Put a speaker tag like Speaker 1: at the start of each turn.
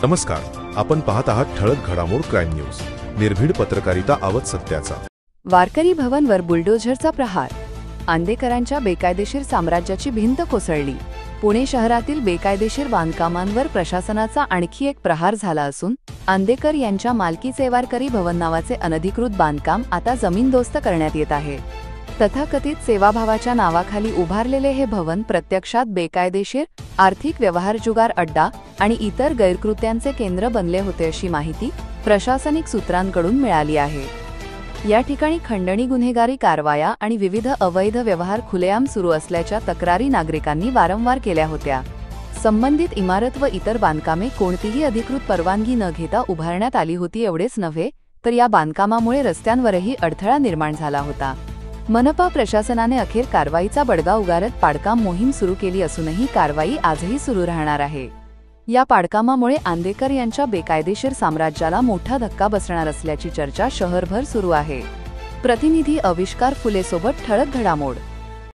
Speaker 1: नमस्कार, आपण पाहत आहात ठळक घडामोड क्राईम न्यूज. निर्भीड पत्रकारिता आवत सत्याचा.
Speaker 2: वारकरी भवनवर बुलडोझरचा प्रहार. आंदेकरांच्या बेकायदेशीर साम्राज्याची भिंत कोसळली. पुणे शहरातील बेकायदेशीर बांधकामांवर प्रशासनाचा आणखी एक प्रहार झाला असून आंदेकर यांच्या मालकीचे वारकरी भवन नावाचे अनधिकृत बांधकाम आता जमीनदोस्त करण्यात येत आहे. तथाकथित सेवाभावाच्या नावाखाली उभारलेले हे भवन प्रत्यक्षात बेकायदेशीर आर्थिक व्यवहार, जुगार अड्डा आणि इतर गैरकृत्यांचे केंद्र बनले होते अशी माहिती प्रशासनिक सूत्रांकडून मिळाली आहे. या ठिकाणी खंडणी, गुन्हेगारी कारवाया आणि विविध अवैध व्यवहार खुलेआम सुरू असल्याच्या तक्रारी नागरिकांनी वारंवार केल्या होत्या. संबंधित इमारत व इतर बांधकामे कोणतीही अधिकृत परवानगी न घेता उभारण्यात आली होती. एवढेच नव्हे तर या बांधकामामुळे रस्त्यांवरही अडथळा निर्माण झाला होता. मनपा प्रशासनाने अखेर कारवाईचा बडगा उगारत पाडकाम मोहीम सुरू केली असूनही कारवाई आजही सुरू राहणार आहे. या पाडकामामुळे आंदेकर यांच्या बेकायदेशीर साम्राज्याला मोठा धक्का बसणार असल्याची चर्चा शहरभर सुरू आहे. प्रतिनिधी अविष्कार फुलेसोबत ठळक घडामोड.